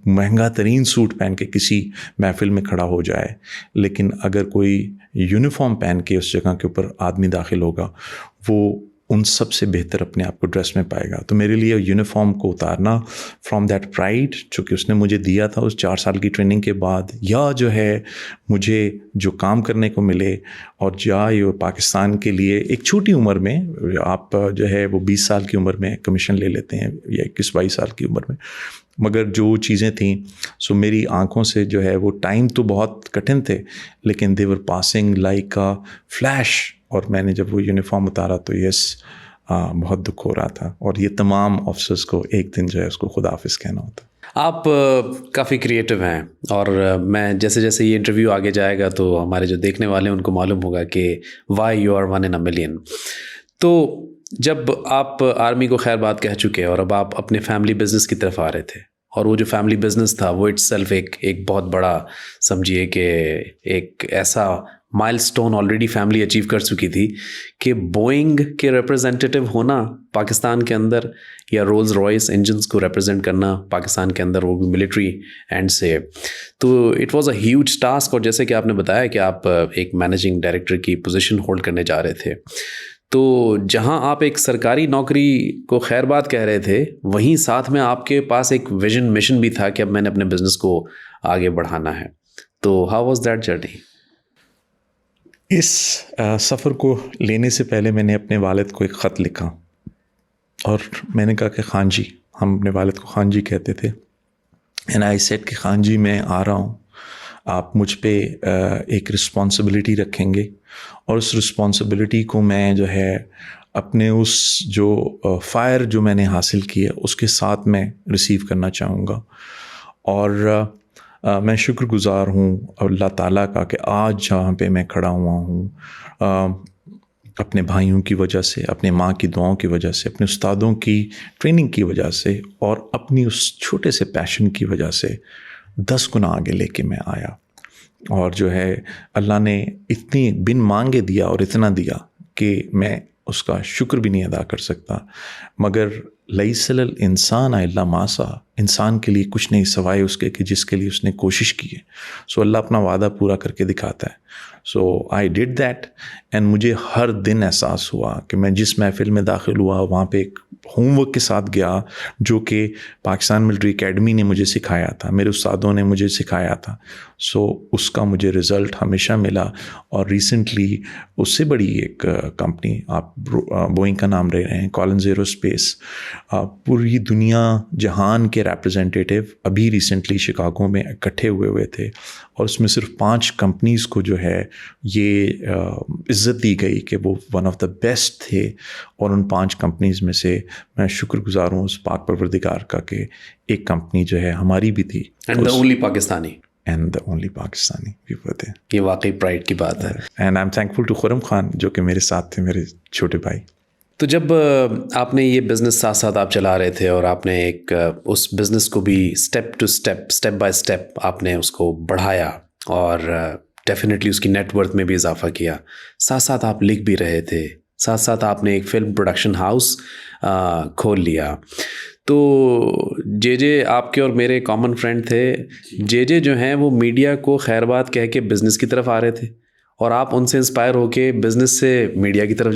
महंगा तरीन सूट पहन के किसी महफिल में खड़ा हो जाए, लेकिन अगर कोई यूनिफॉर्म पहन के उस जगह के ऊपर आदमी दाखिल होगा, वो उन सब से बेहतर अपने आप को ड्रेस में पाएगा। तो मेरे लिए यूनिफॉर्म को उतारना फ्रॉम दैट प्राइड जो कि उसने मुझे दिया था उस 4 साल की ट्रेनिंग के बाद, या जो है मुझे जो काम करने को मिले, और या ये पाकिस्तान के लिए एक छोटी उम्र में, आप जो है वो 20 साल की उम्र में कमीशन ले लेते हैं या 21-22 साल की उम्र में, मगर जो चीज़ें थीं सो मेरी आंखों से जो है वो टाइम तो बहुत कठिन थे, लेकिन they were passing like a flash. और मैंने जब वो यूनिफॉर्म उतारा तो यस, बहुत दुख हो रहा था, और ये तमाम ऑफिसर्स को एक दिन जो है उसको खुदा हाफिज़ कहना होता। आप काफ़ी क्रिएटिव हैं, और मैं जैसे जैसे ये इंटरव्यू आगे जाएगा तो हमारे जो देखने वाले हैं उनको मालूम होगा कि why you are one in a million. तो जब आप आर्मी को खैर बात कह चुके और अब आप अपने फैमिली बिजनेस की तरफ आ रहे थे, और वो जो फैमिली बिजनेस था वो इट्सेल्फ एक बहुत बड़ा, समझिए कि एक ऐसा माइलस्टोन ऑलरेडी फैमिली अचीव कर चुकी थी कि बोइंग के रिप्रेजेंटेटिव होना पाकिस्तान के अंदर, या रोल्स रॉयस इंजन्स को रिप्रेजेंट करना पाकिस्तान के अंदर, वो भी मिलिट्री एंड से, तो it was a huge task. और जैसे कि आपने बताया कि आप एक मैनेजिंग डायरेक्टर की पोजीशन होल्ड करने जा रहे थे, तो जहां आप एक सरकारी नौकरी को खैर बात कह रहे थे, वहीं साथ में आपके पास एक विजन मिशन भी था कि अब मैंने अपने बिजनेस को आगे बढ़ाना है। तो हाउ वाज दैट जर्नी? इस सफ़र को लेने से पहले मैंने अपने वालिद को एक ख़त लिखा, और मैंने कहा कि खान जी, हम अपने वालिद को खान जी कहते थे, एंड आई सेड कि खान जी मैं आ रहा हूँ, आप मुझ पे एक रिस्पॉन्सिबिलिटी रखेंगे, और उस रिस्पॉन्सिबिलिटी को मैं जो है अपने उस जो फ़ायर जो मैंने हासिल की है उसके साथ मैं रिसीव करना चाहूँगा। और मैं शुक्रगुज़ार हूँ अल्लाह ताला का कि आज जहाँ पे मैं खड़ा हुआ हूँ, अपने भाइयों की वजह से, अपने माँ की दुआओं की वजह से, अपने उस्तादों की ट्रेनिंग की वजह से, और अपनी उस छोटे से पैशन की वजह से 10 गुना आगे लेके मैं आया। और जो है अल्लाह ने इतनी बिन मांगे दिया और इतना दिया कि मैं उसका शुक्र भी नहीं अदा कर सकता। मगर लैसल इंसान इल्ला मासा, इंसान के लिए कुछ नहीं सवाए उसके कि जिसके लिए उसने कोशिश की है। सो अल्लाह अपना वादा पूरा करके दिखाता है। सो आई डिड दैट, एंड मुझे हर दिन एहसास हुआ कि मैं जिस महफिल में दाखिल हुआ वहाँ पे एक होमवर्क के साथ गया जो कि पाकिस्तान मिलिट्री एकेडमी ने मुझे सिखाया था, मेरे उस्तादों ने मुझे सिखाया था। सो उसका मुझे रिज़ल्ट हमेशा मिला। और रिसेंटली उससे बड़ी एक कंपनी, आप बोइंग का नाम ले रहे हैं, कॉलिंस एरोस्पेस, पूरी दुनिया जहान के रिप्रेजेंटेटिव अभी रिसेंटली शिकागो में इकट्ठे हुए थे, और उसमें सिर्फ 5 कंपनीज़ को जो है ये इज़्ज़त दी गई कि वो वन ऑफ द बेस्ट थे। और उन 5 कंपनीज़ में से मैं शुक्रगुज़ार हूँ उस पाक परवरदिगार का कि एक कंपनी जो है हमारी भी थी, and the only Pakistani, and the only Pakistani भी थे। ये वाकई प्राइड की बात है। And I am thankful to Khurram Khan जो कि मेरे साथ थे, मेरे छोटे भाई। तो जब आपने ये बिज़नेस साथ साथ आप चला रहे थे, और आपने एक उस बिज़नेस को भी step to step, step by step आपने उसको बढ़ाया, और डेफिनेटली उसकी नेटवर्थ में भी इजाफा किया, साथ साथ आप लिख भी रहे थे, साथ साथ आपने एक फ़िल्म प्रोडक्शन हाउस खोल लिया। तो जे आपके और मेरे कॉमन फ्रेंड थे। जे जो हैं वो मीडिया को खैर बात कह के बिज़नेस की तरफ आ रहे थे, और आप उनसे इंस्पायर होके बिज़नेस से मीडिया की तरफ